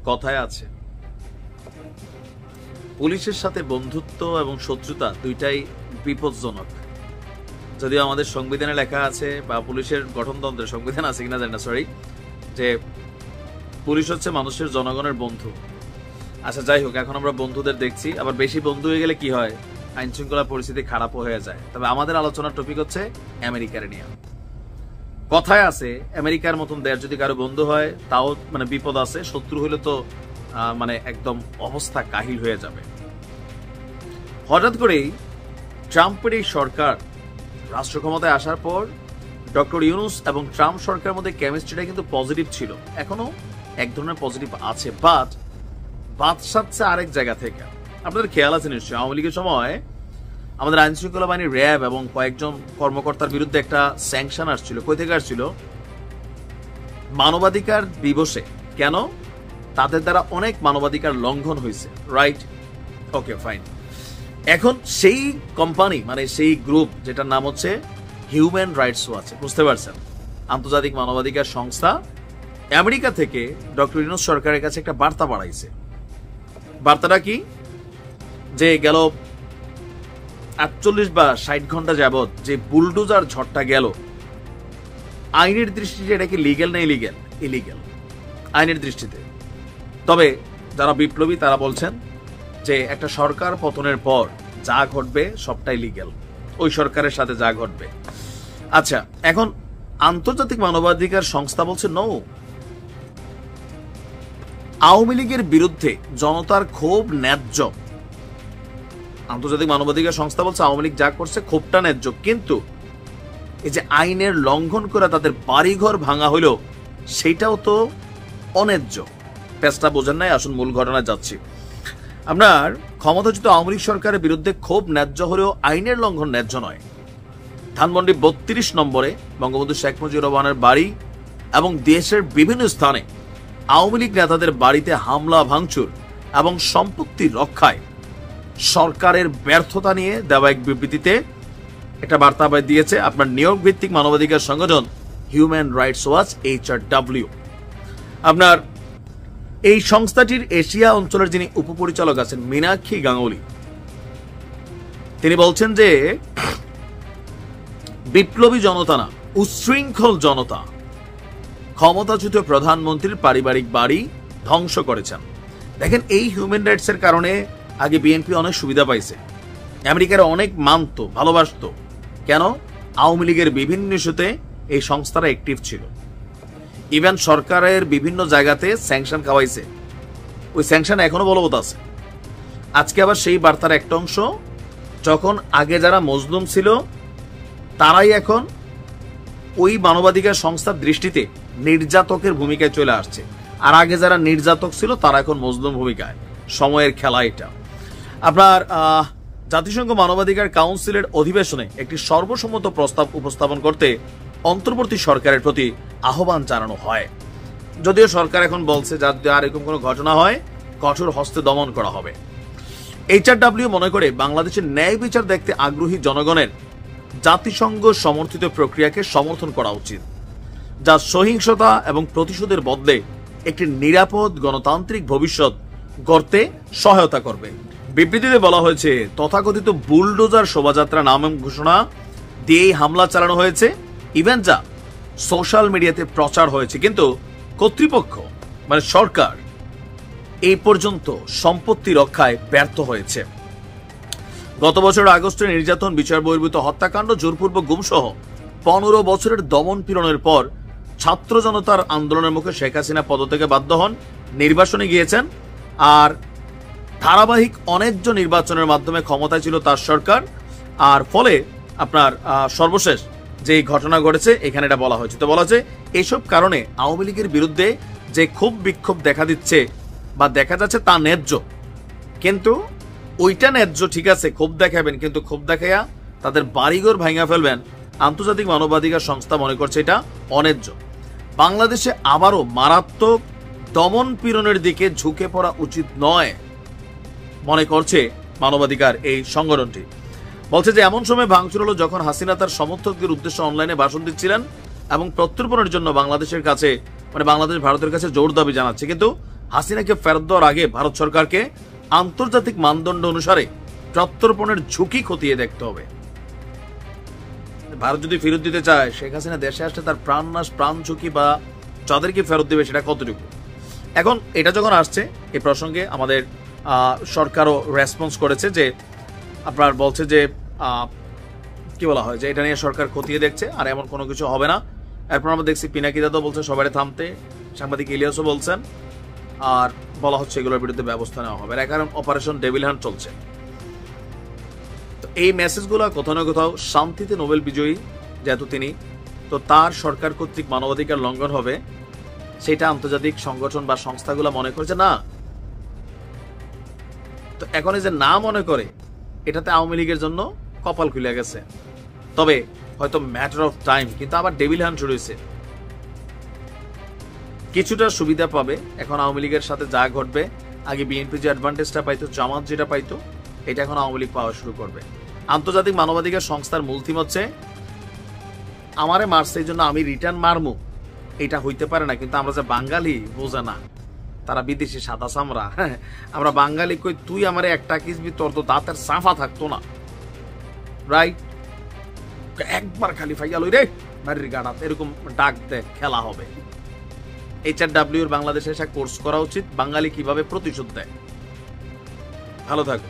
কথায় আছে পুলিশের সাথে বন্ধুত্ব এবং শত্রুতা দুইটাই বিপজ্জনক। যদিও আমাদের সংবিধানে লেখা আছে বা পুলিশের গঠনতন্ত্রে সংবিধান আছে কিনা জানি না, সরি, যে পুলিশ হচ্ছে মানুষের জনগণের বন্ধু। আচ্ছা যাই হোক, এখন আমরা বন্ধুদের দেখছি, আবার বেশি বন্ধু হয়ে গেলে কি হয়, আইন শৃঙ্খলা পরিস্থিতি খারাপ হয়ে যায়। তবে আমাদের আলোচনার টপিক হচ্ছে আমেরিকার নিয়ে। কথায় আছে আমেরিকার মতন দেশ যদি কারো বন্ধু হয় তাও মানে বিপদ আছে, শত্রু হইলে তো মানে একদম অবস্থা কাহিল হয়ে যাবে। হঠাৎ করেই ট্রাম্পের এই সরকার রাষ্ট্র ক্ষমতায় আসার পর ডক্টর ইউনুস এবং ট্রাম্প সরকারের মধ্যে কেমিস্ট্রিটা কিন্তু পজিটিভ ছিল, এখনো এক ধরনের পজিটিভ আছে, বাট বাদশাচ্ছে আরেক জায়গা থেকে। আপনাদের খেয়াল আছে নিশ্চয়ই, আওয়ামী লীগের সময় আমাদের আইন শৃঙ্খলা বাহিনী র্যাব এবং কয়েকজন কর্মকর্তার বিরুদ্ধে একটা স্যাংশন আসছিল। কই থেকে আসছিল? মানবাধিকার দিবসে। কেন? তাদের দ্বারা অনেক মানবাধিকার লঙ্ঘন হয়েছে, রাইট? Okay fine. এখন সেই কোম্পানি মানে সেই গ্রুপ যেটার নাম হচ্ছে হিউম্যান রাইটস ওয়াচ, বুঝতে পারছেন, আন্তর্জাতিক মানবাধিকার সংস্থা, আমেরিকা থেকে ডক্টর ইউনুস সরকারের কাছে একটা বার্তা বাড়াইছে। বার্তাটা কি? যে গেল 48 বা 60 ঘন্টা যাবৎ যে বুলডোজার ঝড়টা গেল, আইনের দৃষ্টিতে এটা কি লিগ্যাল না ইলিগ্যাল? ইলিগ্যাল আইনের দৃষ্টিতে। তবে যারা বিপ্লবী তারা বলছেন যে একটা সরকার পতনের পর যা ঘটবে সবটাই লিগ্যাল, ওই সরকারের সাথে যা ঘটবে। আচ্ছা, এখন আন্তর্জাতিক মানবাধিকার সংস্থা বলছে নো, আওয়ামী লীগের বিরুদ্ধে জনতার ক্ষোভ ন্যায্য। আন্তর্জাতিক মানবাধিকার সংস্থা বলছে আওয়ামী লীগ যা করছে ক্ষোভটা ন্যায্য, কিন্তু এই যে আইনের লঙ্ঘন করে তাদের বাড়িঘর ভাঙা হইল সেটাও তো অন্যায্য। পেছটা বোঝেন নাই, আসুন মূল ঘটনায় যাচ্ছি। আপনার ক্ষমতাচ্যুত আওয়ামী লীগ সরকারের বিরুদ্ধে ক্ষোভ ন্যায্য হলেও আইনের লঙ্ঘন ন্যায্য নয়। ধানমন্ডি 32 নম্বরে বঙ্গবন্ধু শেখ মুজিবুর রহমানের বাড়ি এবং দেশের বিভিন্ন স্থানে আওয়ামী লীগ নেতাদের বাড়িতে হামলা ভাঙচুর এবং সম্পত্তি রক্ষায় সরকারের ব্যর্থতা নিয়ে দেওয়া এক বিবৃতিতে একটা বার্তা দিয়েছে আপনার নিউ ইয়র্ক ভিত্তিক মানবাধিকার সংগঠন হিউম্যান রাইটস ওয়াচ, HRW। আপনার এই সংস্থাটির এশিয়া অঞ্চলের যিনি উপপরিচালক আছেন মীনাক্ষী গাঙ্গুলি, তিনি বলছেন যে বিপ্লবী জনতা না, উচ্ছৃঙ্খল জনতা ক্ষমতাচ্যুত প্রধানমন্ত্রীর পারিবারিক বাড়ি ধ্বংস করেছেন। দেখেন, এই হিউম্যান রাইটস এর কারণে আগে বিএনপি অনেক সুবিধা পাইছে, আমেরিকার অনেক মানত ভালোবাসত। কেন? আওয়ামী লীগের বিভিন্ন ইস্যুতে এই সংস্থাটা অ্যাক্টিভ ছিল, ইভেন সরকারের বিভিন্ন জায়গাতে স্যাংশন খাওয়াইছে, ওই স্যাংশন এখনো বলবৎ আছে। আজকে আবার সেই বার্তার একটা অংশ, যখন আগে যারা মজলুম ছিল তারাই এখন ওই মানবাধিকার সংস্থার দৃষ্টিতে নির্যাতকের ভূমিকায় চলে আসছে, আর আগে যারা নির্যাতক ছিল তারা এখন মজলুম ভূমিকায়। সময়ের খেলা এটা। আপনার জাতিসংঘ মানবাধিকার কাউন্সিলের অধিবেশনে একটি সর্বসম্মত প্রস্তাব উপস্থাপন করতে অন্তর্বর্তী সরকারের প্রতি আহ্বান জানানো হয়। যদিও সরকার এখন বলছে যাতে আর এরকম কোনো ঘটনা হয় কঠোর হস্তে দমন করা হবে। HRW মনে করে বাংলাদেশের ন্যায় বিচার দেখতে আগ্রহী জনগণের জাতিসংঘ সমর্থিত প্রক্রিয়াকে সমর্থন করা উচিত, যা সহিংসতা এবং প্রতিশোধের বদলে একটি নিরাপদ গণতান্ত্রিক ভবিষ্যৎ গড়তে সহায়তা করবে। বিবৃতিতে বলা হয়েছে তথাকথিত বুলডোজার শোভাযাত্রা নাম ঘোষণা দিয়েই হামলা চালানো হয়েছে, ইভেন যা সোশ্যাল মিডিয়াতে প্রচার হয়েছে, কিন্তু কর্তৃপক্ষ মানে সরকার এই পর্যন্ত সম্পত্তি রক্ষায় ব্যর্থ হয়েছে। গত বছর আগস্টে নির্যাতন, বিচার বহির্ভূত হত্যাকাণ্ড, জোরপূর্বক গুমসহ 15 বছরের দমন পীড়নের পর ছাত্র জনতার আন্দোলনের মুখে শেখ হাসিনা পদত্যাগে বাধ্য হন, নির্বাসনে গিয়েছেন, আর ধারাবাহিক অন্যায্য নির্বাচনের মাধ্যমে ক্ষমতায় ছিল তার সরকার। আর ফলে আপনার সর্বশেষ যে ঘটনা ঘটেছে এখানে এটা বলা হয়েছে। তো বলা হয়েছে এসব কারণে আওয়ামী লীগের বিরুদ্ধে যে ক্ষোভ বিক্ষোভ দেখা দিচ্ছে বা দেখা যাচ্ছে তা ন্যায্য, কিন্তু ওইটা ন্যায্য ঠিক আছে, ক্ষোভ দেখাবেন, কিন্তু ক্ষোভ দেখাইয়া তাদের বাড়িঘর ভাঙা ফেলবেন, আন্তর্জাতিক মানবাধিকার সংস্থা মনে করছে এটা অন্যায্য। বাংলাদেশে আবারও মারাত্মক দমন পীড়নের দিকে ঝুঁকে পড়া উচিত নয় মনে করছে মানবাধিকার এই সংগঠনটি। বলছে যে এমন সময় ভাঙচুর হলো যখন হাসিনা তার সমর্থকদের উদ্দেশ্যে অনলাইনে ভাষণ দিচ্ছিলেন এবং প্রত্যর্পণের জন্য বাংলাদেশের কাছে মানে বাংলাদেশ ভারতের কাছে জোর দাবি জানাচ্ছে, কিন্তু হাসিনাকে ফেরত দেওয়ার আগে ভারত সরকারকে আন্তর্জাতিক মানদণ্ড অনুসারে প্রত্যর্পণের ঝুঁকি খতিয়ে দেখতে হবে। ভারত যদি ফেরত দিতে চায়, শেখ হাসিনা দেশে আসলে তার প্রাণ নাশ, প্রাণ ঝুঁকি বা যাদেরকে ফেরত দেবে সেটা কতটুকু। এখন এটা যখন আসছে এই প্রসঙ্গে আমাদের সরকারও রেসপন্স করেছে, যে আপনার বলছে যে কি বলা হয়, যে এটা নিয়ে সরকার খতিয়ে দেখছে আর এমন কোনো কিছু হবে না। এরপর আমরা দেখছি পিনাকি দাদা বলছে সবাই থামতে, সাংবাদিক ইলিয়াসও বলছেন, আর বলা হচ্ছে এগুলোর বিরুদ্ধে ব্যবস্থা নেওয়া হবে। এর কারণ অপারেশন ডেভিল হান্ট চলছে। তো এই মেসেজগুলো কোথাও না কোথাও শান্তিতে নোবেল বিজয়ী যেহেতু তিনি, তো তার সরকার কর্তৃক মানবাধিকার লঙ্ঘন হবে সেটা আন্তর্জাতিক সংগঠন বা সংস্থাগুলো মনে করছে না। তো এখন এই যে না মনে করে, এটাতে আওয়ামী লীগের জন্য কপাল খুলে গেছে। তবে হয়তো ম্যাটার অফ টাইম, কিন্তু আবার ডেভিল হান্ট শুরু হয়েছে। কিছুটা সুবিধা পাবে এখন আওয়ামী লীগের সাথে যা ঘটবে। আগে বিএনপি যে অ্যাডভান্টেজটা পাইতো, জামাত যেটা পাইতো, এটা এখন আওয়ামী লীগ পাওয়া শুরু করবে। আন্তর্জাতিক মানবাধিকার সংস্থার মূল থিম হচ্ছে আমারে মারছে এই জন্য আমি রিটার্ন মারমু, এটা হইতে পারে না। কিন্তু আমরা যে বাঙালি বোঝে না, তারা বিদেশি সাদা চামড়া, আমরা বাঙালি কই তুই আমারে একটা কিসবি, তোর তো দাঁতের সাফা থাকতো না, রাইট? একবার খালি ফাইয়া লই রে বাড়ির গাড়াত, এরকম ডাক দে, খেলা হবে। HRW এর বাংলাদেশে এসে কোর্স করা উচিত, বাঙালি কিভাবে প্রতিশোধ দেয়। ভালো থাকো।